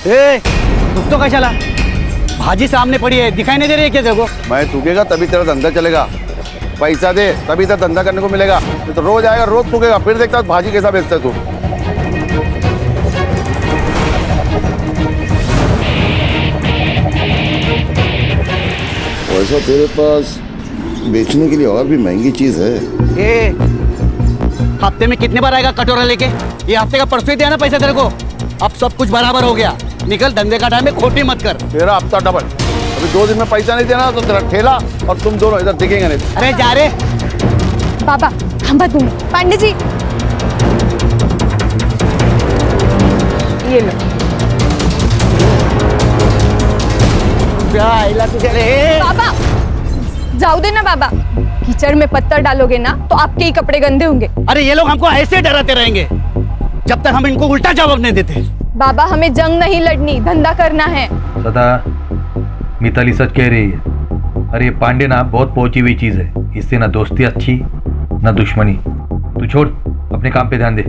ए, रुक तो चला। भाजी सामने पड़ी है, दिखाई नहीं दे रही है क्या तेरे को? मैं थूकेगा तभी तेरा धंधा चलेगा। पैसा दे तभी तेरा धंधा करने को मिलेगा। तो रोज आएगा, रोज थूकेगा, फिर देखता भाजी कैसा बेचता है तू। वैसा तेरे पास बेचने के लिए और भी महंगी चीज है। ए, हफ्ते में कितने बार आएगा कटोरा लेके? ये हफ्ते का परसों ही दिया ना पैसा तेरे को। अब सब कुछ बराबर हो गया। निकल, धंधे का टाइम में खोटी मत कर। तेरा हफ्ता डबल। अभी 2 दिन में पैसा नहीं देना तो तेरा ठेला और तुम दोनों इधर दिखेंगे नहीं। अरे जा रे बाबा, हम बात दूंगी। पांडे जी ये लो। तुझे रे। बाबा जाओ दे ना बाबा, कीचड़ में पत्थर डालोगे ना तो आपके ही कपड़े गंदे होंगे। अरे ये लोग हमको ऐसे डराते रहेंगे जब तक हम इनको उल्टा जवाब नहीं देते। बाबा हमें जंग नहीं लड़नी, धंधा करना है। सदा मिताली सच कह रही है। अरे ये पांडे ना बहुत पहुंची हुई चीज है। इससे ना दोस्ती अच्छी ना दुश्मनी। तू छोड़, अपने काम पे ध्यान दे।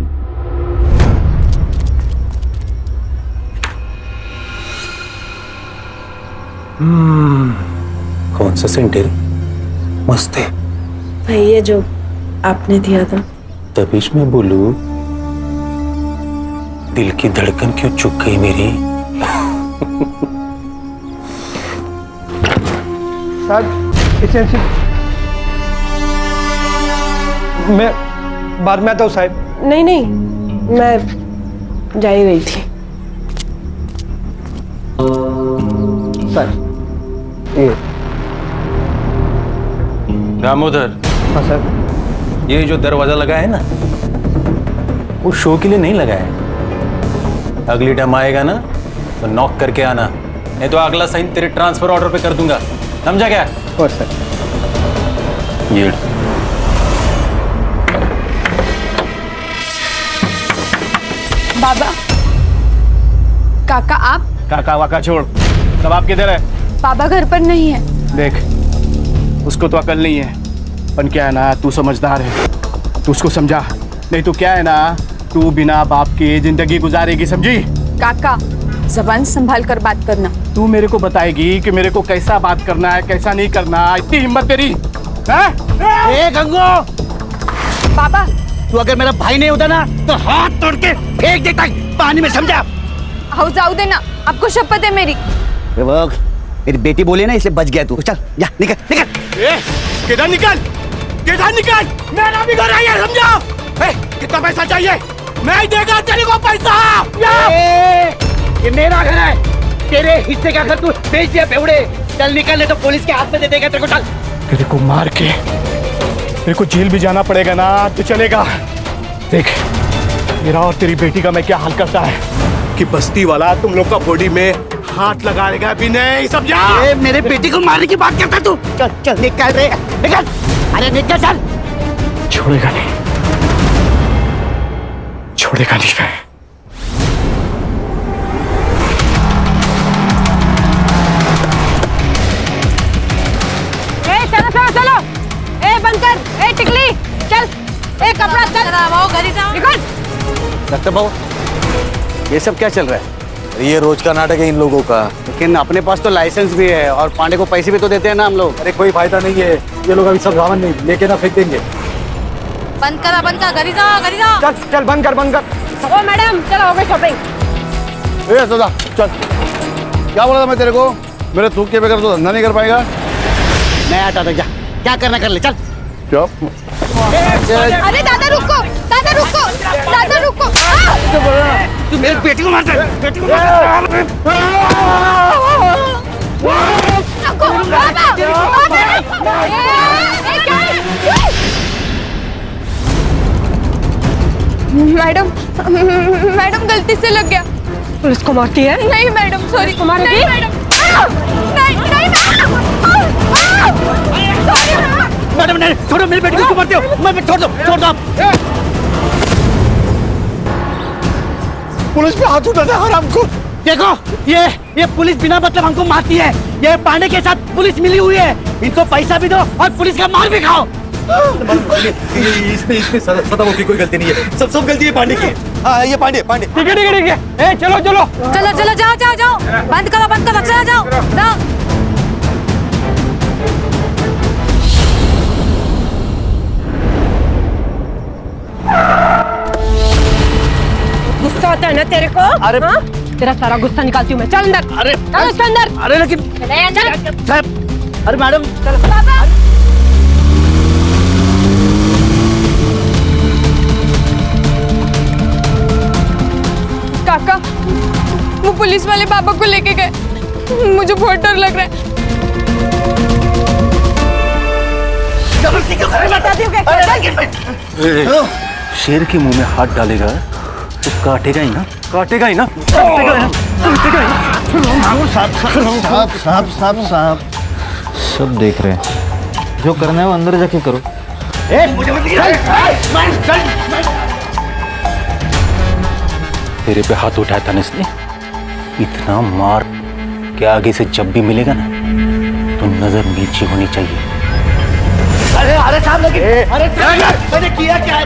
कौन सा सेंटेल मस्त है भाई, ये जो आपने दिया था। तबीश में बोलू, दिल की धड़कन क्यों चुक गई मेरी। साहब इसे मैं बाद में आता हूँ साहब। नहीं नहीं, मैं जा ही रही थी। सर ये दामोदर, हाँ सर। ये जो दरवाजा लगा है ना, वो शो के लिए नहीं लगा है। अगली टाइम आएगा ना तो नॉक करके आना, नहीं तो अगला साइन तेरे ट्रांसफर ऑर्डर पे कर दूंगा। समझा क्या? और सर ये बाबा, काका आप? काका वाका छोड़, तब आप किधर है? बाबा घर पर नहीं है। देख, उसको तो अकल नहीं है, पर क्या है ना, तू समझदार है, तू उसको समझा। नहीं तो क्या है ना, तू बिना बाप के जिंदगी गुजारेगी, समझी? काका जबान संभाल कर बात करना। तू मेरे को बताएगी कि मेरे को कैसा बात करना है, कैसा नहीं करना। इतनी हिम्मत तेरी है? ए गंगो, बाबा तू अगर मेरा भाई नहीं होता ना तो हाथ तोड़ के फेंक देता पानी में, समझा? आओ जाओ देना, आपको शपथ है मेरी। मेरी बेटी बोली ना इसलिए बच गया तू। चल जा, निकल निकल। किधर निकल, किधर निकल, मेरा भी घर आया, समझा? कितना पैसा चाहिए? मैं देगा तेरे को पैसा। ये मेरा घर है, तेरे हिस्से का घर तू बेच दिया बेवड़े। चल निकल, नहीं तो पुलिस के हाथ में दे देगा तेरे को। चल, तेरे को मार के मेरे को जेल भी जाना पड़ेगा ना तो चलेगा। देख मेरा और तेरी बेटी का मैं क्या हाल करता है कि बस्ती वाला तुम लोग का बॉडी में हाथ लगाएगा भी नहीं, समझा? मेरे बेटी को मारने की बात करता तू। चल चल निकल रे, निकल। अरे निकल, चल। छोड़ेगा नहीं, छोड़ेगा नहीं मैं। चलो चलो चलो, ए बंकर, ए टिकली, चल, ए कपड़ा चल, वो घरी जाओ, निकल। डॉक्टर बाबू, ये सब क्या चल रहा है? ये रोज का नाटक है इन लोगों का। लेकिन अपने पास तो लाइसेंस भी है और पांडे को पैसे भी तो देते हैं ना हम लोग। अरे कोई फायदा नहीं है, ये लोग अभी सब रावण नहीं लेके ना फेंक देंगे। बंद कर, घरी जाओ, घरी जाओ। चल चल बंद कर, बंद कर। ओ मैडम, चलो हो गई शॉपिंग। ए सदा चल, क्या बोला था मैं तेरे को? मेरे थूक के बगैर तो धंधा नहीं कर पाएगा। मैं आता था, जा क्या करना कर ले, चल। चुप। अरे दादा रुको, दादा रुको, दादा रुको। तू मेरी बेटी को मारता है, बेटी को मारता है। रुको, बाबा, बाबा। मैडम, मैडम गलती से लग गया। पुलिस को मारती है? नहीं मैडम, सॉरी। कुमार नहीं मैडम, नहीं नहीं मैडम नहीं, छोड़ो, मेरी बेटी को क्यों मारते हो? मैं छोड़ दो आप। पुलिस पे हाथ उठाता है हराम को। देखो, ये पुलिस बिना मतलब हमको मारती है। ये पांडे के साथ पुलिस मिली हुई है। इनको पैसा भी दो और पुलिस का मार भी खाओ। इसमें सदाम की कोई गलती नहीं है, सब गलती है पांडे की। हाँ ये पांडे पांडे। ठीक है चलो चलो चलो चलो जाओ जाओ जाओ, बंद करो चलो जाओ जाओ। गुस्सा आता है ना तेरे को? अरे हाँ? तेरा सारा गुस्सा निकालती हूँ मैं। चल अंदर। अरे चल उसके अंदर। अरे लेकिन चल साहब, अरे मैडम बाबा। काका, वो पुलिस वाले बाबा को लेके गए, मुझे बहुत डर लग रहा है। बताती हूँ क्या? शेर के मुंह में हाथ डालेगा तो काटेगा ही ना, काटेगा ही ना, काटेगा ही ना, काटेगा ही ना। साहब सब देख रहे हैं, जो करना है वो अंदर जाके करो। तेरे पे हाथ उठाया था ना इसने, इतना मार कि आगे से जब भी मिलेगा ना तो नजर नीचे होनी चाहिए। अरे साहब लेकिन मैंने किया क्या है?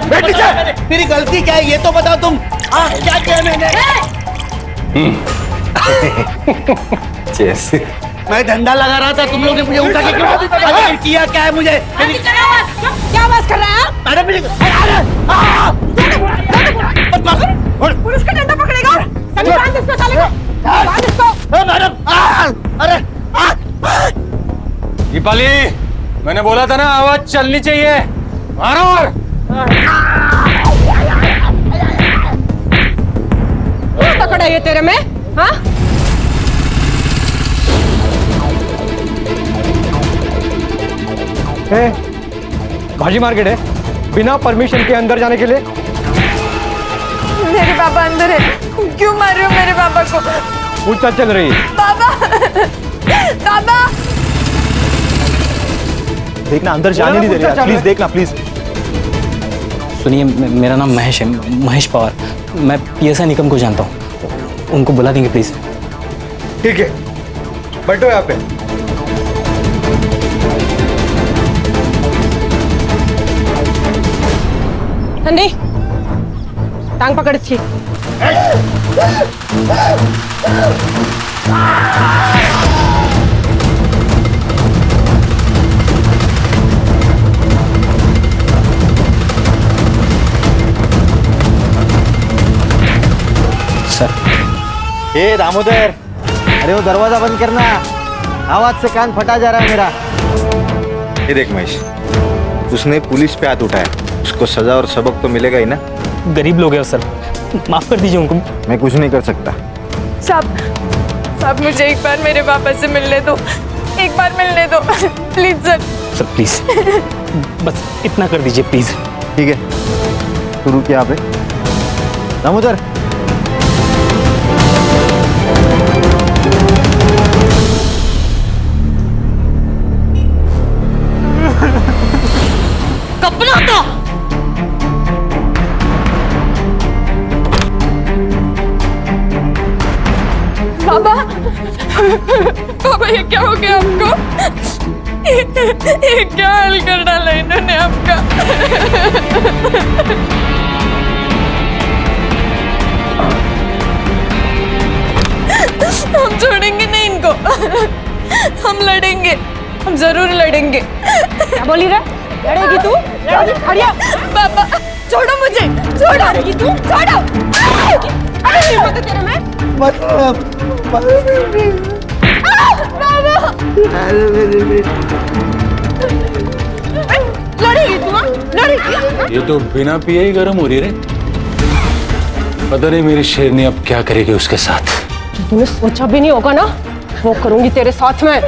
मेरी गलती क्या है ये तो बताओ तुम। क्या किया मैंने? जैसे मैं डंडा लगा रहा था, तुम लोग ने मुझे उठा के क्यों किया क्या है मुझे? क्या आवाज कर रहा है आप? मैडम मेरी पुलिस का डंडा पकड़ेगा। सभी बांध इसको, साले को बांध इसको। मैडम अरे दीपाली, मैंने बोला था ना आवाज चलनी चाहिए, मारो। क्या पकड़ा ये तेरे में? हाँ? भाजी मार्केट है, बिना परमिशन के अंदर जाने के लिए। मेरे पापा अंदर है, क्यों मार रहे हो मेरे पापा को? पूछताछ चल रही है। पापा, पापा। देखना अंदर जाने नहीं दे रहे, प्लीज देखना प्लीज। सुनिए, मेरा नाम महेश है, महेश पवार। मैं पीएसआई निकम को जानता हूँ, उनको बुला देंगे प्लीज। ठीक है, बैठो यहाँ पे। संडी, टांग पकड़ इसकी। ए दामोदर, अरे वो दरवाजा बंद करना, आवाज से कान फटा जा रहा है मेरा। ये देख महेश, उसने पुलिस पे हाथ उठाया, उसको सजा और सबक तो मिलेगा ही ना। गरीब लोग हैं सर, माफ कर दीजिए उनको। मैं कुछ नहीं कर सकता। साहब मुझे एक बार मेरे पापा से मिलने दो, एक बार मिलने दो प्लीज सर। सर प्लीज, बस इतना कर दीजिए प्लीज। ठीक है, तू रुक यहाँ पे। दामोदर, कपड़ा तो पापा, पापा ये क्या हो गया आपको? ये क्या हाल कर डाला इन्होंने आपका? हम छोड़ेंगे नहीं इनको, हम लड़ेंगे, हम जरूर लड़ेंगे। क्या बोली रे? लड़ेगी तू? लड़ेगी? खड़िया। पापा छोड़ो मुझे, छोड़ो। लड़ेगी तू? छोड़ो। अरे हिम्मत है तेरे में? लड़ेगी तू? हाँ? लड़ेगी? ये तो बिना पिए ही गर्म हो रही रे। पता नहीं मेरी शेरनी अब क्या करेगी उसके साथ। तूने सोचा भी नहीं होगा ना, वो करूंगी तेरे साथ में।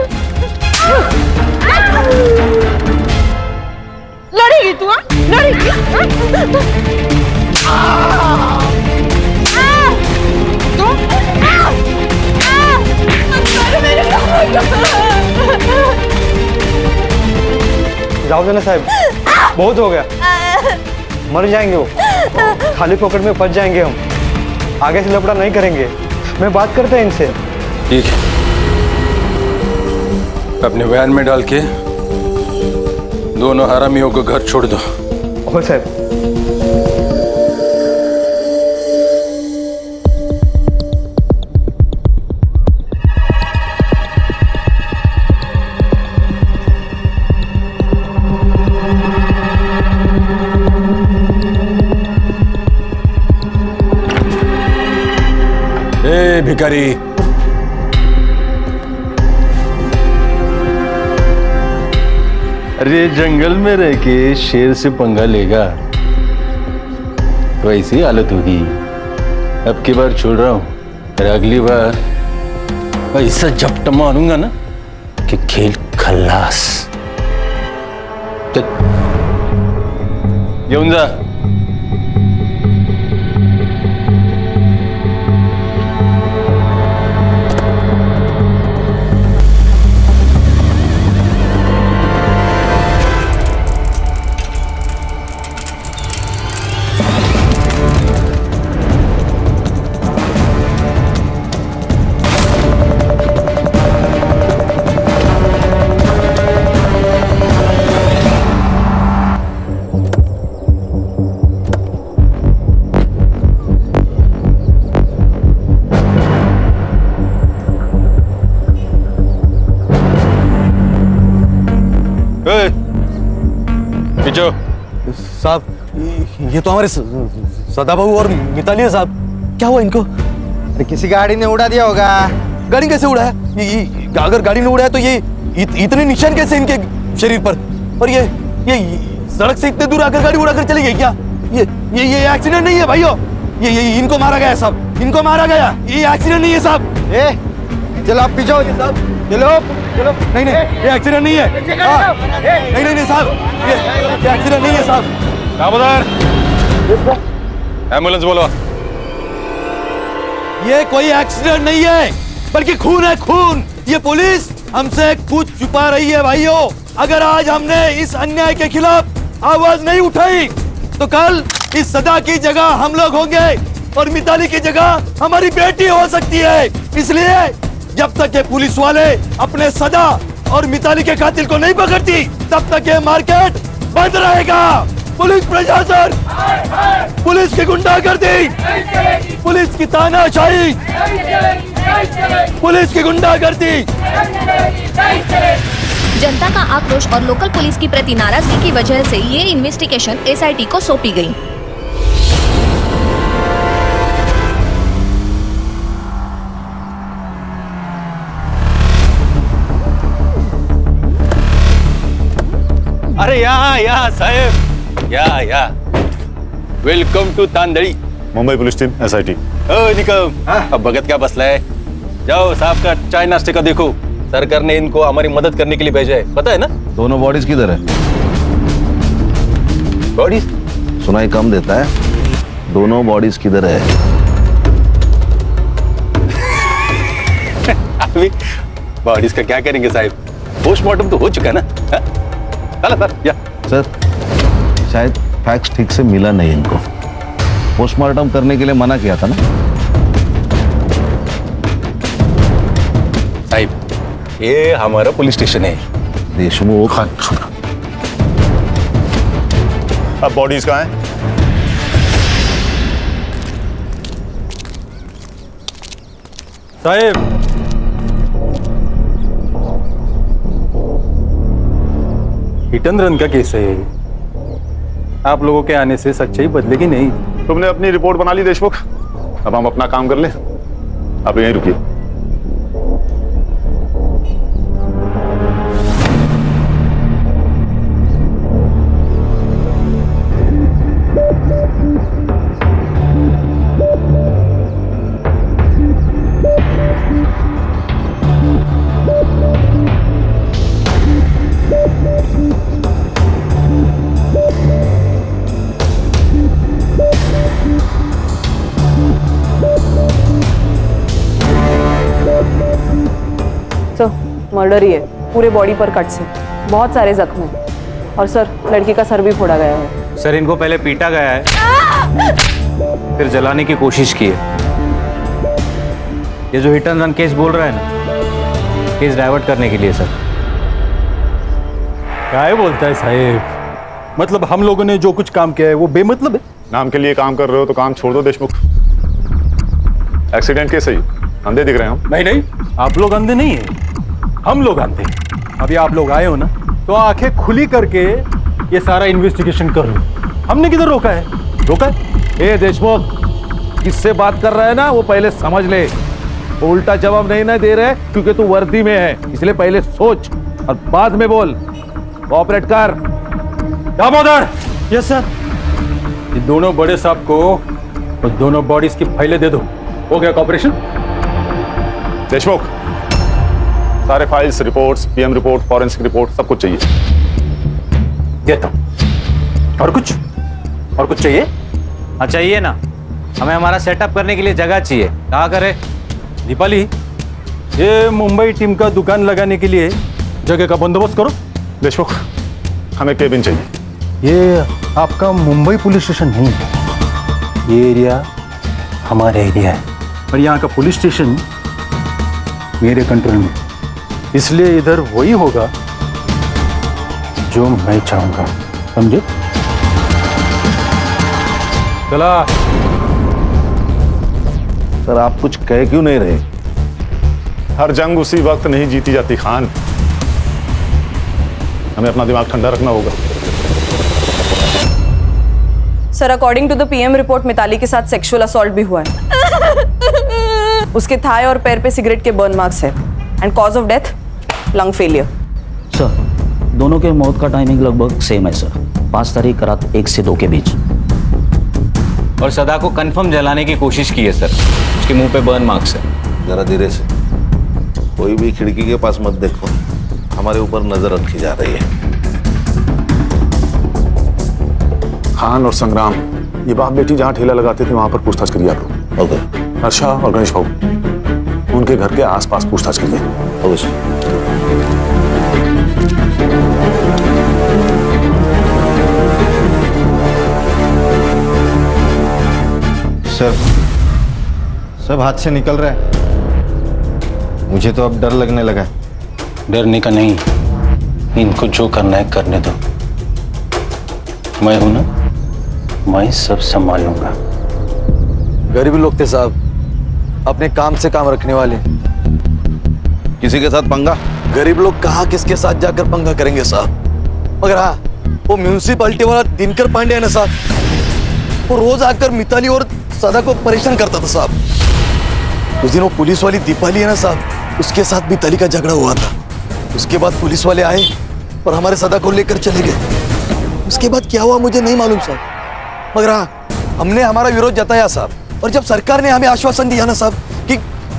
लड़ेगी तू? हाँ? लड़ेगी? तू? जाओ देना साहब, बहुत हो गया, मर जाएंगे वो, खाली पॉकेट में फंस जाएंगे हम। आगे से लफड़ा नहीं करेंगे, मैं बात करता है इनसे। ठीक है, अपने बयान में डाल के दोनों हरामियों को घर छोड़ दो। हो साहब। ए भिखारी, अरे जंगल में रह के शेर से पंगा लेगा तो ऐसी हालत होगी। अब की बार छोड़ रहा हूं, और अगली बार ऐसा झपट मारूंगा ना कि खेल खल्लास। चल येऊन जा। पीछो साहब, ये तो हमारे सदाबाबू और मिताली है साहब। क्या हुआ इनको? अरे किसी गाड़ी ने उड़ा दिया होगा। गाड़ी कैसे उड़ा है? अगर गाड़ी ने उड़ा है तो ये इतने निशान कैसे इनके शरीर पर? और ये सड़क से इतने दूर आकर गाड़ी उड़ाकर चली गई क्या? ये एक्सीडेंट नहीं है भाइयों, ये इनको मारा गया है साहब, इनको मारा गया। ये एक्सीडेंट नहीं है साहब। चलो आप पीछे हो साहब, चलो चलो। नहीं ये एक्सीडेंट नहीं है। नहीं साहब, ये एक्सीडेंट नहीं है साहब। दामोदर, एम्बुलेंस बोलो। ये कोई एक्सीडेंट नहीं है, बल्कि खून है, खून। ये पुलिस हमसे कुछ छुपा रही है भाइयों। अगर आज हमने इस अन्याय के खिलाफ आवाज नहीं उठाई तो कल इस सदा की जगह हम लोग होंगे और मिताली की जगह हमारी बेटी हो सकती है। इसलिए जब तक ये पुलिस वाले अपने सदा और मिताली के कातिल को नहीं पकड़ती तब तक ये मार्केट बंद रहेगा। पुलिस प्रशासन, पुलिस की गुंडागर्दी, पुलिस की तानाशाही, पुलिस की गुंडागर्दी। जनता का आक्रोश और लोकल पुलिस की प्रति नाराजगी की वजह से ये इन्वेस्टिगेशन एसआईटी को सौंपी गई। अरे या साहेब, या welcome to Tandali. Mumbai police team SIT. Nikam, अब भगत क्या बसला है? जाओ साहब का चाय नाश्ते का देखो। सरकार ने इनको हमारी मदद करने के लिए भेजा है, पता है ना? दोनों बॉडीज किधर है? बॉडीज सुनाई कम देता है, दोनों बॉडीज किधर है? अभी बॉडीज का क्या करेंगे साहब? पोस्टमार्टम तो हो चुका है ना। चलो सर, या सर, शायद फैक्स ठीक से मिला नहीं इनको। पोस्टमार्टम करने के लिए मना किया था ना साहब। ये हमारा पुलिस स्टेशन है। देशमुख। अब बॉडीज कहाँ हैं? साहब, हिट एंड रन का केस है ये। आप लोगों के आने से सच्चाई बदलेगी नहीं। तुमने अपनी रिपोर्ट बना ली देशमुख, अब हम अपना काम कर ले। आप यहीं रुकिए। मर्डर ही है, पूरे बॉडी पर कट्स हैं, बहुत सारे जख्म हैं और सर लड़की का सर भी फोड़ा गया है। सर, इनको पहले पीटा गया है, फिर जलाने की कोशिश की है। ये जो हिट एंड रन केस बोल रहा है ना, केस डाइवर्ट करने के लिए सर। क्या बोलता है साहेब? मतलब हम लोगों ने जो कुछ काम किया है वो बेमतलब है? नाम के लिए काम कर रहे हो तो काम छोड़ दो देशमुख। एक्सीडेंट केस है, अंधे दिख रहे हैं हम। नहीं, आप लोग अंधे नहीं है, हम लोग अंधे। अभी आप लोग आए हो ना, तो आंखें खुली करके ये सारा इन्वेस्टिगेशन कर लो। हमने किधर रोका है? ए देशमुख, किससे बात कर रहा है ना वो पहले समझ ले। उल्टा जवाब नहीं ना दे रहे क्योंकि तू वर्दी में है, इसलिए पहले सोच और बाद में बोल। कोऑपरेट कर। दामोदर। Yes sir. ये दोनों बड़े साहब को और दोनों बॉडीज की फाइलें दे दो। हो गया कॉपरेशन? देशमुख, सारे files, reports, PM report, forensic report, सब कुछ चाहिए। देता हूं। और कुछ चाहिए? हाँ चाहिए ना, हमें हमारा सेटअप करने के लिए जगह चाहिए। कहाँ करें? दीपाली, ये मुंबई टीम का दुकान लगाने के लिए जगह का बंदोबस्त करो। देशमुख, हमें केबिन चाहिए। ये आपका मुंबई पुलिस स्टेशन नहीं है, ये एरिया हमारा एरिया है और यहाँ का पुलिस स्टेशन मेरे कंट्रोल में, इसलिए इधर वही होगा जो मैं चाहूंगा, समझे? चला। सर आप कुछ कह क्यों नहीं रहे? हर जंग उसी वक्त नहीं जीती जाती खान, हमें अपना दिमाग ठंडा रखना होगा। Sir, according to the PM report Mitali के साथ सेक्सुअल असॉल्ट भी हुआ है। उसके थाई और पैर पे सिगरेट के बर्न मार्क्स है and cause of death lung failure. Sir, दोनों के मौत का टाइमिंग लगभग सेम है सर, 5 तारीख रात 1 से 2 के बीच। और सदा को कंफर्म जलाने की कोशिश की है सर, उसके मुंह पे बर्न मार्क्स है। जरा धीरे से, कोई भी खिड़की के पास मत देखो, हमारे ऊपर नजर रखी जा रही है। खान और संग्राम, ये बाप बेटी जहाँ ठेला लगाते थे वहां पर पूछताछ करिए आप लोग। ओके। हर्षा और गणेश बाबू, उनके घर के आसपास पूछताछ करिए। Okay sir. सब हाथ से निकल रहा है, मुझे तो अब डर लगने लगा है। डरने का नहीं, इनको जो करना है करने दो। मैं हूं ना, मैं सब संभालूंगा। गरीब लोग थे साहब, अपने काम से काम रखने वाले। किसी के साथ पंगा? गरीब लोग कहाँ किसके साथ जाकर पंगा करेंगे साहब। मगर हाँ, वो म्यूनिसिपालिटी वाला दिनकर पांडे है ना साहब, वो रोज आकर मिताली और सदा को परेशान करता था साहब। उस दिन वो पुलिस वाली दीपाली है ना साहब, उसके साथ मिताली का झगड़ा हुआ था। उसके बाद पुलिस वाले आए और हमारे सदा को लेकर चले गए। उसके बाद क्या हुआ मुझे नहीं मालूम साहब, मगर हाँ, हमने हमारा विरोध जताया साहब। और जब सरकार ने हमें आश्वासन दिया ना साहब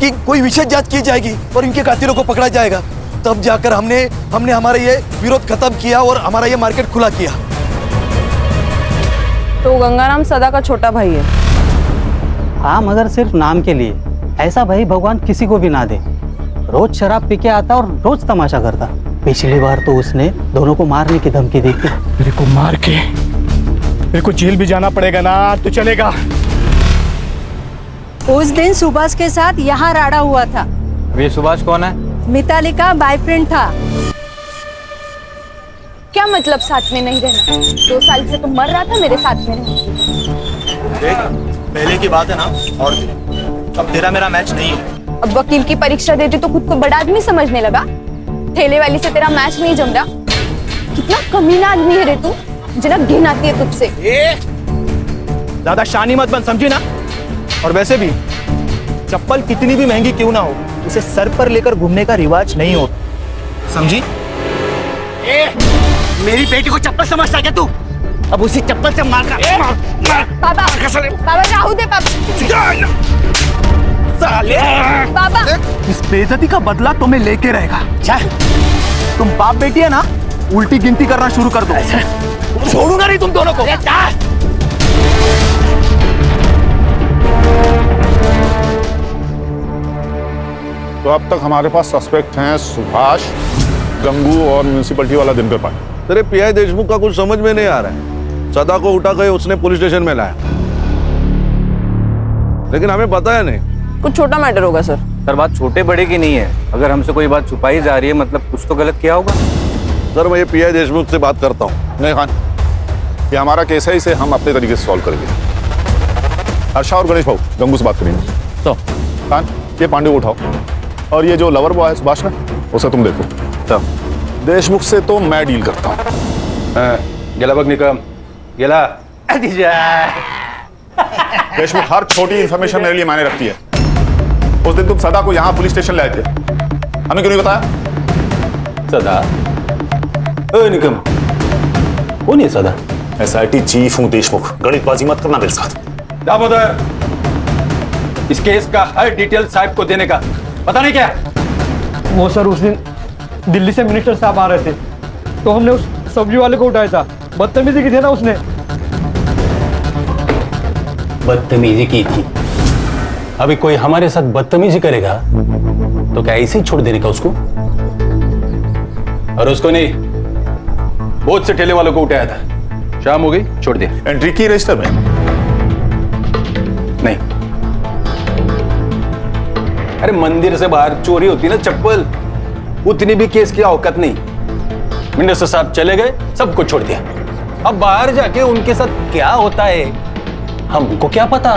कि कोई विशेष जांच की जाएगी और इनके कातिलों को पकड़ा जाएगा, तब जाकर हमने हमारा ये विरोध खत्म किया और हमारा ये मार्केट खुला किया। तो गंगाराम सदा का छोटा भाई है। हाँ, मगर सिर्फ नाम के लिए। ऐसा भाई भगवान किसी को भी ना दे। रोज शराब पी के आता और रोज तमाशा करता। पिछली बार तो उसने दोनों को मारने की धमकी दी थी। मेरे को मार के मेरे को जेल भी जाना पड़ेगा ना तो चलेगा। उस दिन सुभाष के साथ यहाँ राड़ा हुआ था। ये सुभाष कौन है? मिताली का बॉयफ्रेंड था। क्या मतलब साथ में नहीं रहना? 2 साल से तो मर रहा था मेरे साथ में। देख, पहले की बात है ना, और अब तेरा मेरा मैच नहीं है। अब वकील की परीक्षा देती तो खुद को बड़ा आदमी समझने लगा। ठेले वाली से तेरा मैच नहीं जम रहा। कितना कमीना आदमी है रे तू, जिन्हें घिन आती है तुझसे। ज्यादा शानी मत बन, समझी ना? और वैसे भी चप्पल कितनी भी महंगी क्यों ना हो, उसे सर पर लेकर घूमने का रिवाज नहीं होता, समझी? मेरी बेटी को चप्पल समझता क्या तू? अब उसी चप्पल से मार बाबा राहू दे बाबा। इस बेइज्जती का बदला तुम्हें लेके रहेगा। तुम बाप बेटी है ना, उल्टी गिनती करना शुरू कर दो। छोड़ूंगा नहीं तुम दोनों को। तो अब तक हमारे पास सस्पेक्ट हैं सुभाष, गंगू और म्यूनिसिपैलिटी वाला दिनकर पांडे। तेरे पीआई देशमुख का कुछ समझ में नहीं आ रहा है। सदा को उठा के उसने पुलिस स्टेशन में लाया, लेकिन हमें पता है नहीं। कुछ छोटा मैटर होगा सर। बात छोटे बड़े की नहीं है। अगर हमसे कोई बात छुपाई जा रही है मतलब कुछ तो गलत किया होगा। सर मैं ये पीआई देशमुख से बात करता हूँ। नहीं खान, ये हमारा केस है, इसे हम अपने तरीके से सॉल्व करेंगे। हर्षा और गणेश भाऊ गंगू से बात करेंगे। तो खान, ये पांडे को उठाओ और ये जो लवर बॉय है सुभाष ना, उसे तुम देखो। तो देशमुख से तो मैं डील करता हूँ। गेला बघ निकम, गेला। देशमुख हर छोटी इंफॉर्मेशन मेरे लिए मायने रखती है। उस दिन तुम सदा को यहाँ पुलिस स्टेशन लाए थे, हमें क्यों नहीं बताया? सदा? निकम, कौन है सदा? SIT चीफ हूँ देशमुख, गणितबाजी मत करना मेरे साथ। दामोदर, इस केस का हर डिटेल साहब को देने का पता नहीं क्या? वो सर उस दिन दिल्ली से मिनिस्टर साहब आ रहे थे, तो हमने उस सब्जी वाले को उठाया था। बदतमीजी की थी ना उसने। बदतमीजी की थी? अभी कोई हमारे साथ बदतमीजी करेगा तो क्या ऐसे ही छोड़ देने का उसको? और उसको नहीं, बहुत से ठेले वालों को उठाया था। शाम हो गई, छोड़ दे। एंट्री की रजिस्टर में? नहीं। अरे मंदिर से बाहर चोरी होती ना चप्पल, उतनी भी केस की औकात नहीं। मिनिस्टर साहब चले गए, सबको छोड़ दिया। अब बाहर जाके उनके साथ क्या होता है हमको क्या पता?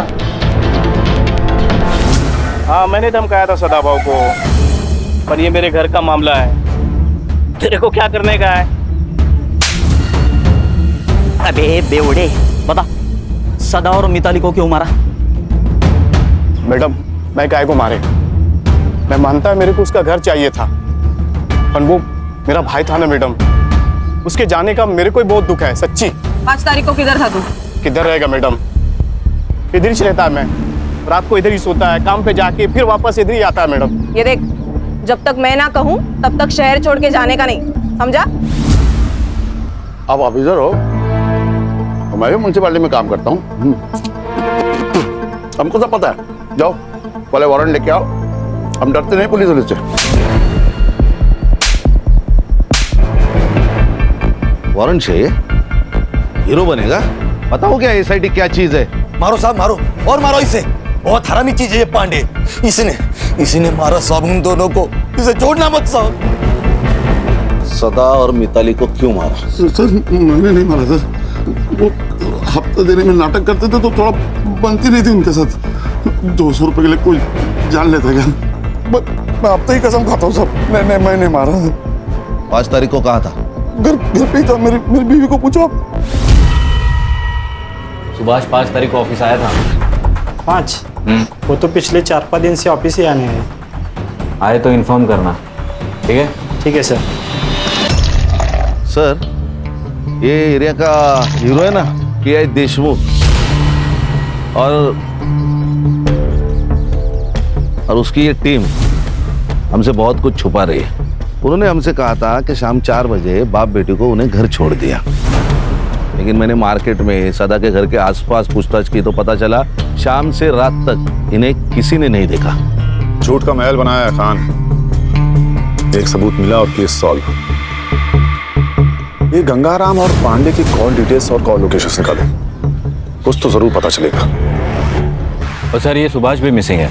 हाँ, मैंने धमकाया था सदाभाव को, पर ये मेरे घर का मामला है, तेरे को क्या करने का है? अबे बेवड़े, बता सदा और मिताली को क्यों मारा? मैडम, मैं काय को मारे? मैं मानता है मेरे को उसका घर चाहिए था, पर वो मेरा भाई था ना मैडम, उसके जाने का मेरे को बहुत दुख है, सच्ची। 5 तारीख को किधर था तू? किधर रहेगा मैडम, इधर ही रहता है। मैं रात को इधर ही सोता है, काम पे जाके फिर वापस इधर ही आता है मैडम। ये देख, जब तक मैं ना कहूँ तब तक शहर छोड़ के जाने का नहीं, समझा? आप ऑफिसर हो, मैं भी म्यूनसिपालिटी में काम करता हूँ। हमको सब पता है। जाओ पहले वारंट लेके आओ, हम डरते नहीं पुलिस से। वारंट से हीरो बनेगा? बताओ क्या SIT क्या चीज है? मारो साहब, मारो और मारो इसे। बहुत हरामी चीज है ये पांडे। इसने मारा साहब उन दोनों को, इसे छोड़ना मत साहब। सदा और मिताली को क्यों मारा? सर मैंने नहीं मारा सर, वो हफ्ता देने में नाटक करते थे तो थोड़ा बनती नहीं थी उनके साथ। 200 रुपए के लिए कोई जान लेता क्या? मैं अब तो ही कसम खाता हूँ सर, मैं नहीं मारा। 5 तारीख को कहा था? घर पे ही था, मेरी बीवी को पूछो आप। सुभाष 5 तारीख को ऑफिस आया था। 5? वो तो पिछले 4-5 दिन से ऑफिस ही आने हैं। आए तो इन्फॉर्म करना, ठीक है? ठीक है सर। सर ये एरिया का हीरो है ना पीआई देशमुख, और उसकी ये टीम हमसे बहुत कुछ छुपा रही है। उन्होंने हमसे कहा था कि शाम 4 बजे बाप बेटी को उन्हें घर छोड़ दिया, लेकिन मैंने मार्केट में सदा के घर के आसपास पूछताछ की तो पता चला शाम से रात तक इन्हें किसी ने नहीं देखा। झूठ का महल बनाया है खान। एक सबूत मिला और केस सॉल्व। ये गंगाराम और पांडे की कॉल डिटेल्स और कॉल लोकेशन निकालो, कुछ तो जरूर पता चलेगा। और सर ये सुभाष भी मिसिंग है।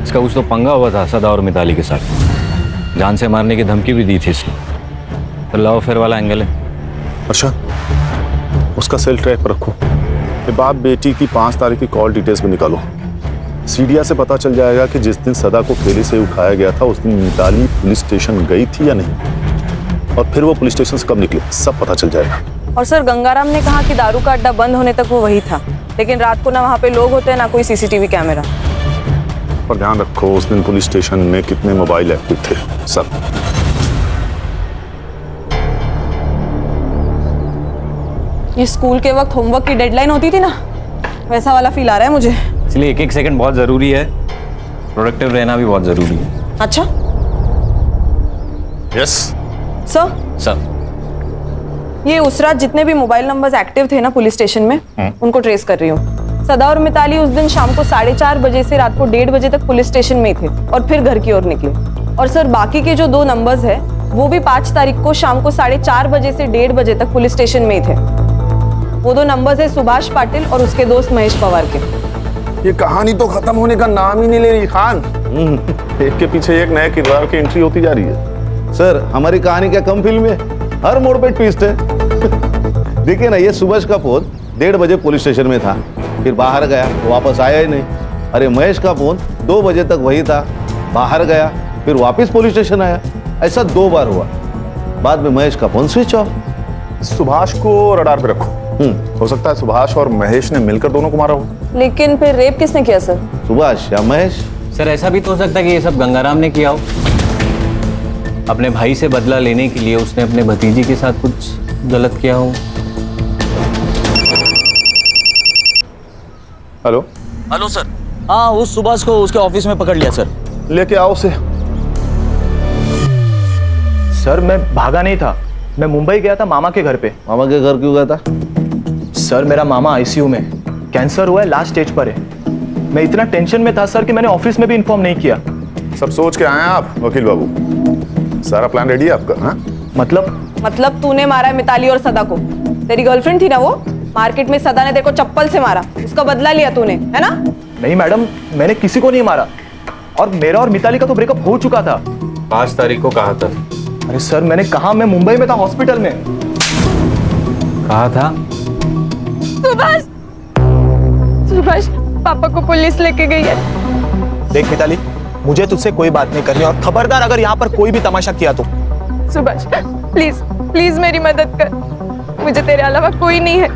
इसका कुछ तो पंगा हुआ था सदा और मिताली के साथ, जान से मारने की धमकी भी दी थी इसने। तो लव अफेयर वाला एंगल है। अच्छा, उसका सेल ट्रैक पर रखो। ये बाप बेटी की 5 तारीख की कॉल डिटेल्स भी निकालो। सीडिया से पता चल जाएगा कि जिस दिन सदा को ठेले से उठाया गया था उस दिन मिताली पुलिस स्टेशन गई थी या नहीं, और फिर वो पुलिस स्टेशन से कब निकले, सब पता चल जाएगा। और सर गंगाराम ने कहा कि दारू का अड्डा बंद होने तक वो वही था, लेकिन रात को ना वहाँ पे लोग होते हैं ना कोई CCTV कैमरा। पर ध्यान रखो उस दिन पुलिस स्टेशन में कितने मोबाइल एक्टिव थे, सब। ये स्कूल के वक्त होमवर्क की डेडलाइन होती थी ना, वैसा वाला फील आ रहा है मुझे। इसलिए 1-1 सेकंड बहुत जरूरी है, प्रोडक्टिव रहना भी बहुत जरूरी है। अच्छा यस सर। ये उस रात जितने भी मोबाइल नंबर्स एक्टिव थे ना पुलिस स्टेशन में, उनको ट्रेस कर रही हूँ। सदा और मिताली उस दिन शाम को 4:30 बजे से रात को 1:30 बजे तक पुलिस स्टेशन में थे और फिर घर की ओर निकले। और सर बाकी के जो 2 नंबर्स है वो भी 5 तारीख को शाम को 4:30 बजे से 1:30 बजे तक पुलिस स्टेशन में ही थे। वो 2 नंबर्स है सुभाष पाटिल और उसके दोस्त महेश पवार के। ये कहानी तो खत्म होने का नाम ही नहीं ले रही खान। एक के पीछे एक नए किरदार की एंट्री होती जा रही है। सर हमारी कहानी क्या कम फिल्म है? हर मोड़ पे ट्विस्ट है। देखिए ना, ये सुभाष का फोन 1:30 बजे पुलिस स्टेशन में था, फिर बाहर गया तो वापस आया ही नहीं। अरे महेश का फोन 2 बजे तक वही था, बाहर गया फिर वापस पुलिस स्टेशन आया। ऐसा 2 बार हुआ। बाद में महेश का फोन स्विच ऑफ। सुभाष को रडार पे रखो। हो सकता है सुभाष और महेश ने मिलकर दोनों को मारा हो। लेकिन फिर रेप किसने किया सर? सुभाष या महेश? सर ऐसा भी तो हो सकता है कि ये सब गंगाराम ने किया हो। अपने भाई से बदला लेने के लिए उसने अपने भतीजी के साथ कुछ गलत किया हो। हेलो। Hello sir. हाँ, उस सुभाष को उसके ऑफिस में पकड़ लिया सर। लेके आओ उसे। सर मैं भागा नहीं था, मैं मुंबई गया था मामा के घर पे। मामा के घर क्यों गया था? सर मेरा मामा आईसीयू में, कैंसर हुआ है, लास्ट स्टेज पर है। मैं इतना टेंशन में था सर कि मैंने ऑफिस में भी इन्फॉर्म नहीं किया। सब सोच के आए हैं आप वकील बाबू? सारा प्लान रेडी है आपका? हाँ मतलब तूने मारा है मिताली और सदा को? तेरी गर्लफ्रेंड थी ना वो? मार्केट में सदा ने तेरे को चप्पल से मारा, उसका बदला लिया तूने, है ना? नहीं मैडम, मैंने किसी को नहीं मारा, और मेरा और मिताली का तो ब्रेकअप हो चुका था। 5 तारीख को कहा था। अरे सर मैंने कहा, मैं मुंबई में था हॉस्पिटल में। कहा था? सुभाष पापा को पुलिस लेके गई है। देख मिताली, मुझे तुझसे कोई बात नहीं करनी, और खबरदार अगर यहाँ पर कोई भी तमाशा किया तो। सुभाष प्लीज प्लीज मेरी मदद कर, मुझे तेरे अलावा कोई नहीं है,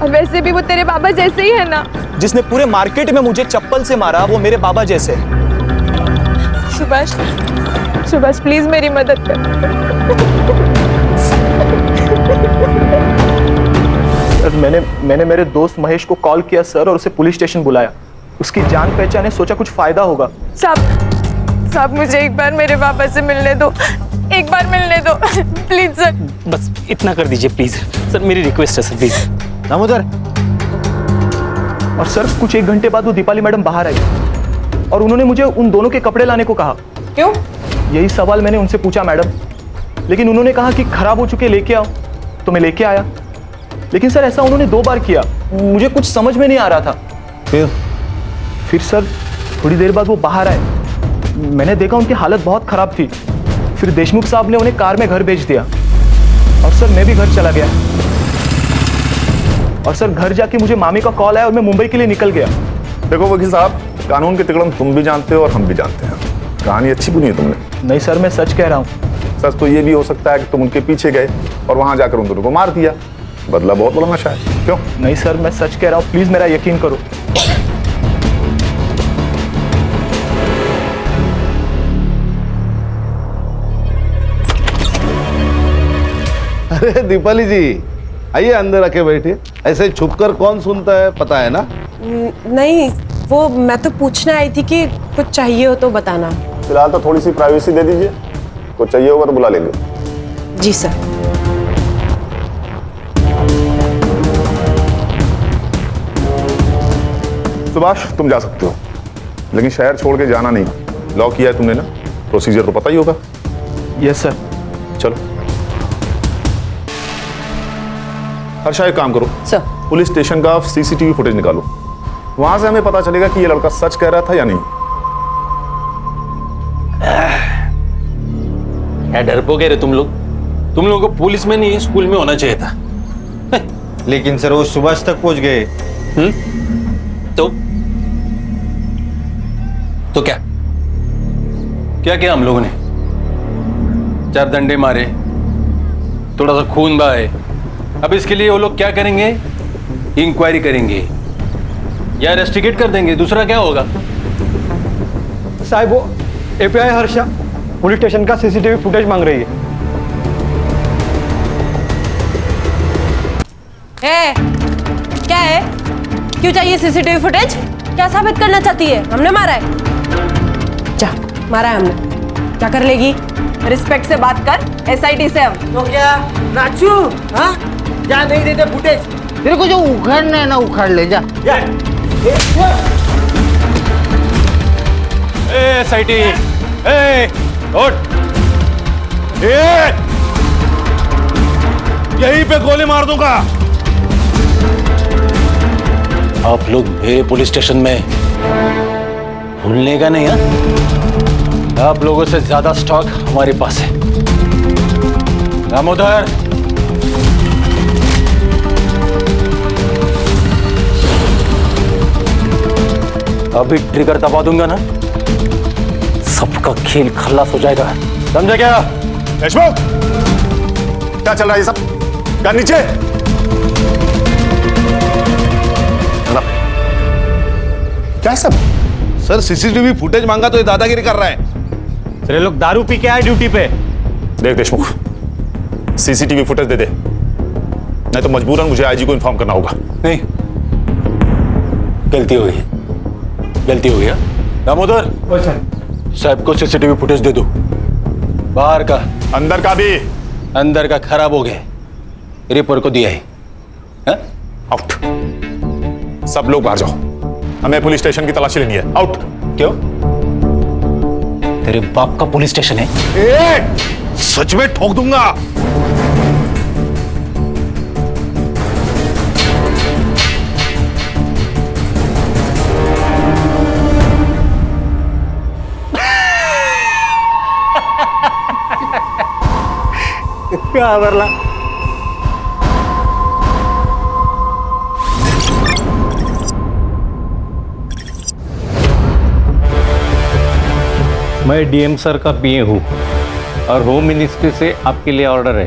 और वैसे भी वो तेरे बाबा जैसे ही है ना। जिसने पूरे मार्केट में मुझे चप्पल से मारा वो मेरे बाबा जैसे। सुभाष प्लीज मेरी मदद कर। सर मैंने मेरे दोस्त महेश को कॉल किया सर, और उसे पुलिस स्टेशन बुलाया। उसकी जान पहचान है, सोचा कुछ फायदा होगा। साहब मुझे एक बार मेरे पापा से मिलने दो, एक बार मिलने दो प्लीज सर। बस इतना कर दीजिए प्लीज सर, मेरी रिक्वेस्ट है सर प्लीज। दामोदर। और सर कुछ 1 घंटे बाद वो दीपाली मैडम बाहर आई, और उन्होंने मुझे उन दोनों के कपड़े लाने को कहा। क्यों? यही सवाल मैंने उनसे पूछा मैडम, लेकिन उन्होंने कहा कि खराब हो चुके लेके आओ, तो मैं लेके आया। लेकिन सर ऐसा उन्होंने 2 बार किया, मुझे कुछ समझ में नहीं आ रहा था। फिर सर थोड़ी देर बाद वो बाहर आए, मैंने देखा उनकी हालत बहुत खराब थी। फिर देशमुख साहब ने उन्हें कार में घर भेज दिया, और सर मैं भी घर चला गया। और सर घर जाके मुझे मामी का कॉल आया और मैं मुंबई के लिए निकल गया। देखो वकील साहब, कानून के तिकड़म तुम भी जानते हो और हम भी जानते हैं। कहानी अच्छी बुनी है तुमने। नहीं सर, मैं सच कह रहा हूँ। सच तो ये भी हो सकता है कि तुम उनके पीछे गए और वहां जाकर उन दोनों को मार दिया। बदला बहुत बड़ा नशा है। क्यों? नहीं सर, मैं सच कह रहा हूँ, प्लीज मेरा यकीन करो। अरे दीपाली जी, आइए अंदर आके बैठिए। ऐसे छुपकर कौन सुनता है, पता है ना? नहीं, वो मैं तो पूछने आई थी कि कुछ चाहिए हो तो बताना। फिलहाल तो थोड़ी सी प्राइवेसी दे दीजिए, कुछ चाहिए होगा तो बुला लेंगे। जी सर। सुभाष तुम जा सकते हो, लेकिन शहर छोड़ के जाना नहीं। लॉक किया है तुमने ना, प्रोसीजर तो पता ही होगा। Yes sir. चलो हर्षा, एक काम करो सर, पुलिस स्टेशन का सीसीटीवी फुटेज निकालो, वहां से हमें पता चलेगा कि ये लड़का सच कह रहा था या नहीं। क्या डरपोके रे तुम लोगों को पुलिस में नहीं स्कूल में होना चाहिए था। लेकिन सर वो सुभाष तक पहुंच गए। तो क्या किया हम लोगों ने? 4 डंडे मारे, थोड़ा सा खून बहाए। अब इसके लिए वो लोग क्या करेंगे? इंक्वायरी करेंगे या रेस्टिकेट कर देंगे, दूसरा क्या होगा? साहब वो एपीआई हर्षा पुलिस स्टेशन का सीसीटीवी फुटेज मांग रही है। क्या है? क्यों चाहिए सीसीटीवी फुटेज? क्या साबित करना चाहती है? हमने मारा है? जा, मारा है हमने, क्या कर लेगी? रिस्पेक्ट से बात कर, एसआईटी से। हम तो क्या राजू, हाँ क्या नहीं देते फुटेज? तेरे को जो उखाड़ना है ना उखाड़ ले, जा। एसआईटी, यहीं पे गोली मार दूंगा। आप लोग मेरे पुलिस स्टेशन में भूलने का नहीं है। आप लोगों से ज्यादा स्टॉक हमारे पास है। दामोदर, अभी ट्रिगर दबा दूंगा ना, सबका खेल खल्लास हो जाएगा, समझा क्या? देशमुख, क्या चल रहा है ये सब? क्या नीचे? क्या सब? सर सीसीटीवी फुटेज मांगा तो ये दादागिरी कर रहा है। सर ये लोग दारू पी के आए ड्यूटी पे। देख देशमुख, सीसीटीवी फुटेज दे दे, नहीं तो मजबूरन मुझे आईजी को इन्फॉर्म करना होगा। नहीं, गलती हो गई, गलती हो गया। दामोदर, साहब को सीसीटीवी फुटेज दे दो, बाहर का, अंदर का भी। अंदर का खराब हो गया, रिपोर्ट को दिया है। आउट, सब लोग बाहर जाओ, हमें पुलिस स्टेशन की तलाशी लेनी है। आउट। क्यों? तेरे बाप का पुलिस स्टेशन है? सच में ठोक दूंगा। क्या बरला? मैं डीएम सर का पीए हूँ और होम मिनिस्ट्री से आपके लिए ऑर्डर है।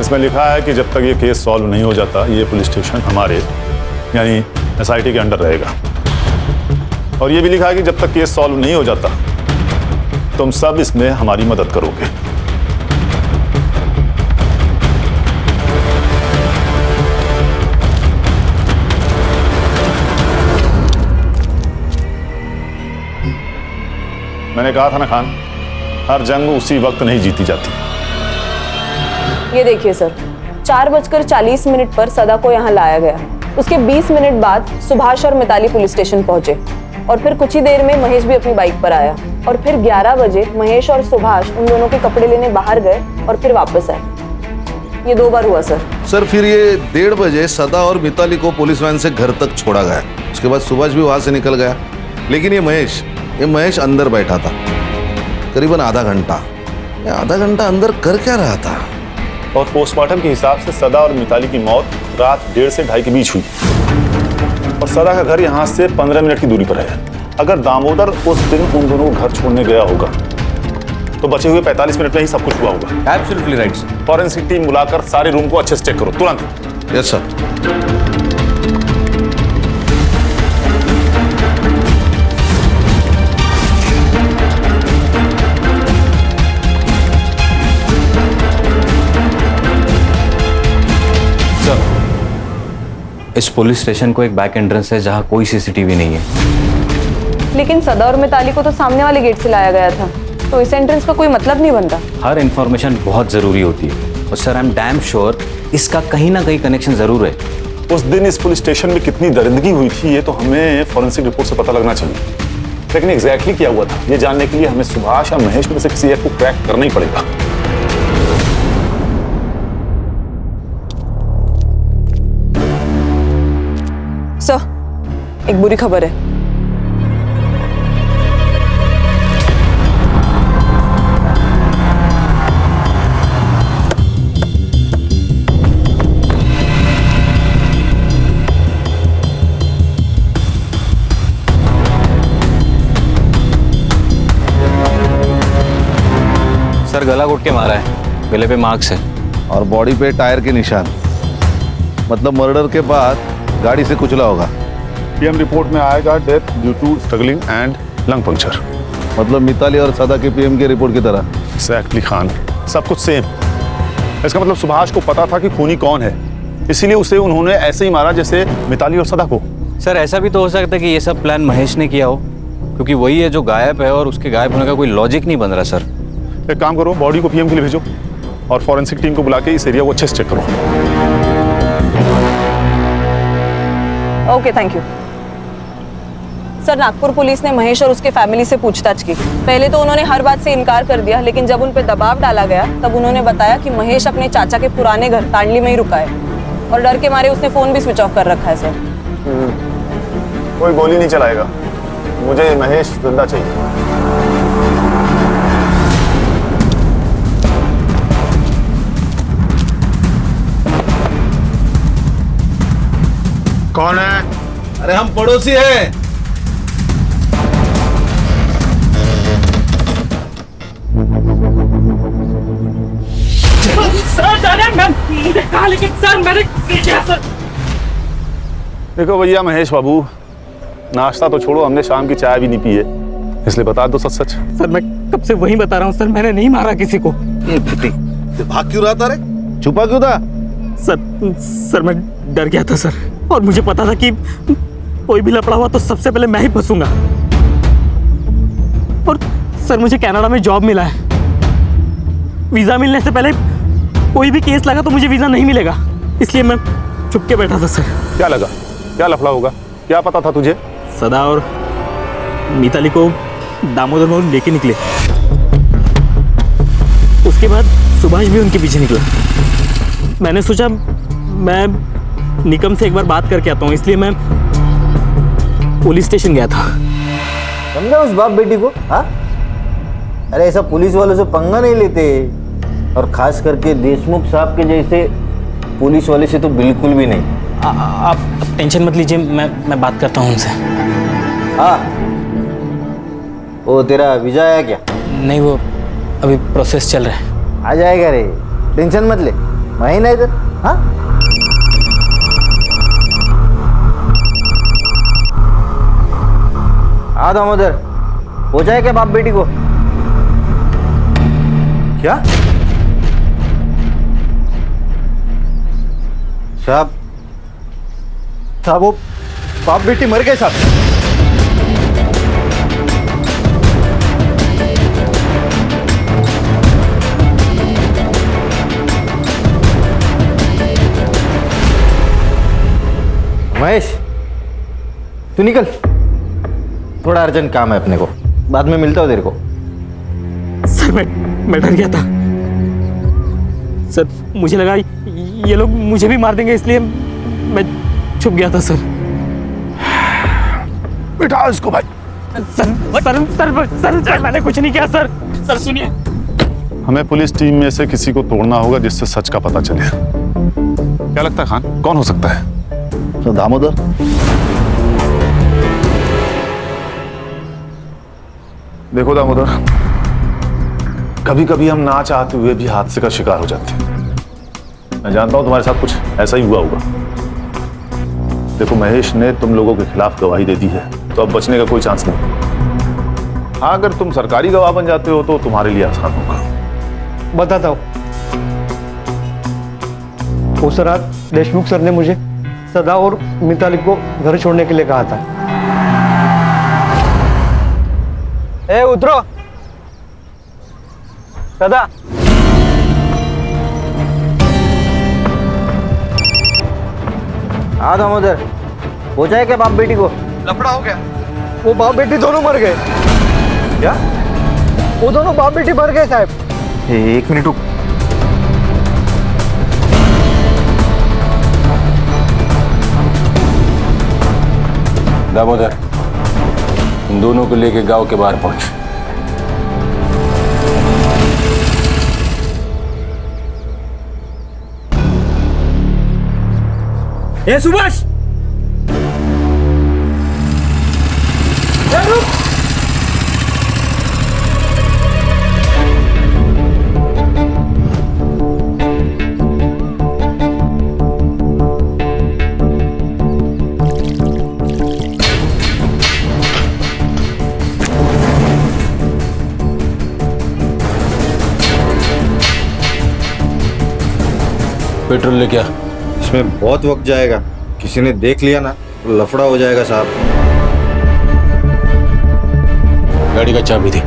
इसमें लिखा है कि जब तक ये केस सॉल्व नहीं हो जाता ये पुलिस स्टेशन हमारे यानी एसआईटी के अंडर रहेगा। और ये भी लिखा है कि जब तक केस सॉल्व नहीं हो जाता तुम सब इसमें हमारी मदद करोगे। मैंने कहा था ना खान, हर जंग उसी वक्त नहीं जीती जाती। ये देखिए सर, 4:40 पर सदा को यहाँ लाया गया। उसके 20 मिनट बाद सुभाष और मिताली पुलिस स्टेशन पहुंचे और फिर कुछ ही देर में महेश भी अपनी बाइक पर आया और फिर 11 बजे महेश और सुभाष उन दोनों के कपड़े लेने बाहर गए और फिर वापस आए। ये 2 बार हुआ सर। सर फिर ये 1:30 बजे सदा और मिताली को पुलिस वैन से घर तक छोड़ा गया। उसके बाद सुभाष भी वहां से निकल गया, लेकिन ये महेश अंदर बैठा था करीबन आधा घंटा। आधा घंटा अंदर कर क्या रहा था? और पोस्टमार्टम के हिसाब से सदा और मिताली की मौत रात 1:30 से 2:30 के बीच हुई और सदा का घर यहाँ से 15 मिनट की दूरी पर है। अगर दामोदर उस दिन उन दोनों को घर छोड़ने गया होगा तो बचे हुए 45 मिनट में ही सब कुछ हुआ होगा। Absolutely right sir. Forensic team बुलाकर सारे रूम को अच्छे से चेक करो तुरंत। Yes sir. इस पुलिस स्टेशन को एक बैक एंट्रेंस है जहां कोई सीसीटीवी नहीं है। लेकिन सदा और मिताली को तो सामने वाले गेट से लाया गया था, तो इस एंट्रेंस का कोई मतलब नहीं बनता। हर इंफॉर्मेशन बहुत जरूरी होती है और sir I am damn sure इसका कहीं ना कहीं कनेक्शन जरूर है। उस दिन इस पुलिस स्टेशन में कितनी दरिंदगी हुई थी ये तो हमें फॉरेंसिक रिपोर्ट से पता लगना चाहिए, लेकिन एग्जैक्टली क्या हुआ था ये जानने के लिए हमें सुभाष या महेश में से किसी एक को क्रैक करना ही पड़ेगा। सर, एक बुरी खबर है। सर गला घोट के मारा है, गले पे मार्क्स है और बॉडी पे टायर के निशान, मतलब मर्डर के बाद गाड़ी से कुचला होगा। पीएम रिपोर्ट में आएगा death due to struggling and lung puncture. मतलब मिताली और सदा के पीएम की रिपोर्ट की तरह। एग्जैक्टली खान, सब कुछ सेम। इसका मतलब सुभाष को पता था कि खूनी कौन है, इसीलिए उसे उन्होंने ऐसे ही मारा जैसे मिताली और सदा को। सर ऐसा भी तो हो सकता है कि ये सब प्लान महेश ने किया हो, क्योंकि वही है जो गायब है और उसके गायब होने का कोई लॉजिक नहीं बन रहा। सर एक काम करो, बॉडी को पीएम के लिए भेजो और फॉरेंसिक टीम को बुला के इस एरिया को अच्छे से चेक करो। Okay, thank you sir. Nagpur police ने महेश और उसके फैमिली से पूछताछ की। पहले तो उन्होंने हर बात से इनकार कर दिया, लेकिन जब उन पर दबाव डाला गया तब उन्होंने बताया कि महेश अपने चाचा के पुराने घर तांडली में ही रुका है और डर के मारे उसने फोन भी स्विच ऑफ कर रखा है। सर कोई गोली नहीं चलाएगा, मुझे महेश जिंदा चाहिए। कौन है? अरे हम पड़ोसी हैं। देखो भैया महेश बाबू, नाश्ता तो छोड़ो, हमने शाम की चाय भी नहीं पी है, इसलिए बता दो सच सच। सर मैं कब से वही बता रहा हूँ सर, मैंने नहीं मारा किसी को। ये फुटी, भाग क्यों रहा था रे? छुपा क्यों था? सर मैं डर गया था सर, और मुझे पता था कि कोई भी लफड़ा हुआ तो सबसे पहले मैं ही फंसूंगा। और सर मुझे कनाडा में जॉब मिला है, वीजा मिलने से पहले कोई भी केस लगा तो मुझे वीजा नहीं मिलेगा, इसलिए मैं चुप के बैठा था सर। क्या लगा? क्या लफड़ा होगा? क्या पता था तुझे? सदा और मिताली को दामोदर मोहन लेके निकले, उसके बाद सुभाष भी उनके पीछे निकला। मैंने सोचा मैं निकम से एक बार बात करके आता हूँ, इसलिए मैं पुलिस स्टेशन गया था। समझा उस बाप बेटी को? हाँ, अरे ऐसा पुलिस वालों से पंगा नहीं लेते, और खास करके देशमुख साहब के जैसे पुलिस वाले से तो बिल्कुल भी नहीं। आप टेंशन मत लीजिए, मैं बात करता हूँ उनसे। हाँ, वो तेरा वीजा आया क्या? नहीं, वो अभी प्रोसेस चल रहा है। आ जाएगा रे, टेंशन मत ले, मैं ही ना इधर। हाँ, आ दामोदर, हो जाए क्या बाप बेटी को? क्या साहब? साहब वो बाप बेटी मर गए साहब। महेश तू निकल, थोड़ा अर्जेंट काम है अपने को, बाद में मिलता हूँ तेरे को। सर मैं डर गया था सर, मुझे लगा ये लोग मुझे भी मार देंगे, इसलिए मैं छुप गया था सर। बिठा इसको भाई। सर मैंने कुछ नहीं किया सर। सर सुनिए, हमें पुलिस टीम में से किसी को तोड़ना होगा जिससे सच का पता चले। क्या लगता है खान, कौन हो सकता है? तो दामोदर। देखो दामोदर, कभी कभी हम ना चाहते हुए भी हादसे का शिकार हो जाते हैं। मैं जानता हूं तुम्हारे साथ कुछ ऐसा ही हुआ होगा। देखो महेश ने तुम लोगों के खिलाफ गवाही दे दी है, तो अब बचने का कोई चांस नहीं। हाँ, अगर तुम सरकारी गवाह बन जाते हो तो तुम्हारे लिए आसान होगा। बताता हूँ। उस रात देशमुख सर ने मुझे सदा और मिताली को घर छोड़ने के लिए कहा था। ए उतरो सदा। हाँ दामोदर, हो जाए क्या बाप बेटी को? लफड़ा हो गया, वो बाप बेटी दोनों मर गए। क्या? वो दोनों बाप बेटी मर गए साहब। एक मिनट रुक। दामोदर, उन दोनों को लेके गांव के बाहर पहुंच। ए सुभाष, रुक। पेट्रोल लेके आ। इसमें बहुत वक्त जाएगा, किसी ने देख लिया ना तो लफड़ा हो जाएगा साहब। गाड़ी का चाबी दे।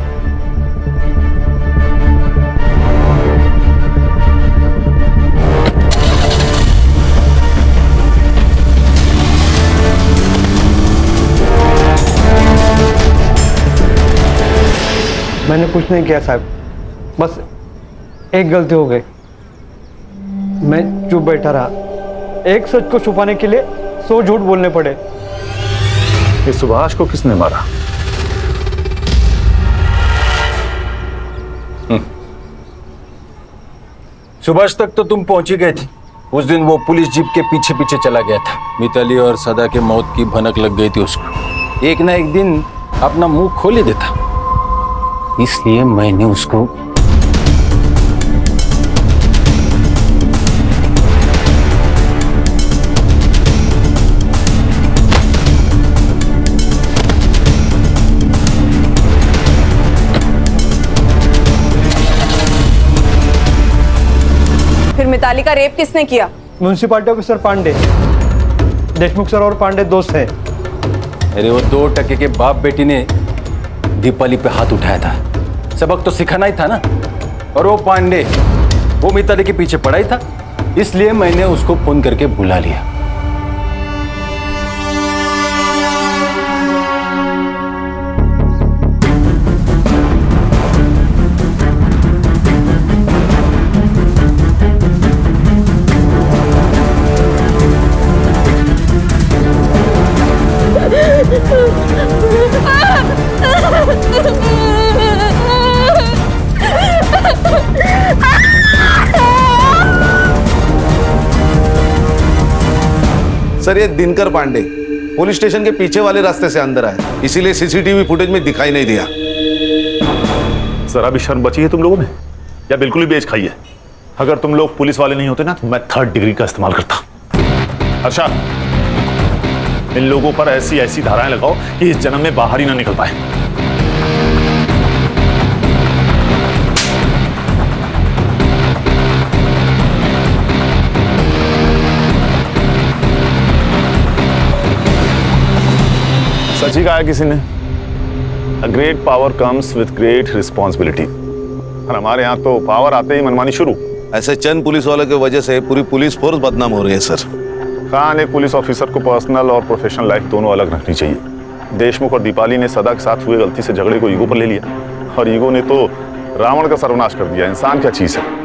मैंने कुछ नहीं किया साहब, बस एक गलती हो गई। मैं चुप बैठा रहा, एक सच को छुपाने के लिए 100 झूठ बोलने पड़े। ये सुभाष को किसने मारा? सुभाष तक तो तुम पहुंच ही गए थे, उस दिन वो पुलिस जीप के पीछे पीछे चला गया था। मिताली और सदा के मौत की भनक लग गई थी उसको। एक ना एक दिन अपना मुंह खोल ही देता, इसलिए मैंने उसको फिर मिताली का रेप किसने किया? Municipality officer Pandey. Deshmukh sir और पांडे दोस्त हैं। अरे वो 2 टके के बाप बेटी ने दीपाली पे हाथ उठाया था, सबक तो सिखाना ही था ना। और वो पांडे वो मिताली के पीछे पड़ा ही था, इसलिए मैंने उसको फोन करके बुला लिया। सर ये दिनकर पांडे पुलिस स्टेशन के पीछे वाले रास्ते से अंदर आए, इसीलिए सीसीटीवी फुटेज में दिखाई नहीं दिया। जरा भी शर्म बची है तुम लोगों में या बिल्कुल ही बेच खाई है? अगर तुम लोग पुलिस वाले नहीं होते ना तो मैं 3rd डिग्री का इस्तेमाल करता। अच्छा, इन लोगों पर ऐसी ऐसी धाराएं लगाओ कि इस जन्म में बाहर ही ना निकल पाए। सच ही कहा है किसी ने, a great power comes with great responsibility. और हमारे यहाँ तो पावर आते ही मनमानी शुरू। ऐसे चंद पुलिस वालों की वजह से पूरी पुलिस फोर्स बदनाम हो रही है सर। खान, एक पुलिस ऑफिसर को पर्सनल और प्रोफेशनल लाइफ दोनों अलग रखनी चाहिए। देशमुख और दीपाली ने सदा के साथ हुए गलती से झगड़े को ईगो पर ले लिया, और ईगो ने तो रावण का सर्वनाश कर दिया। इंसान क्या चीज है?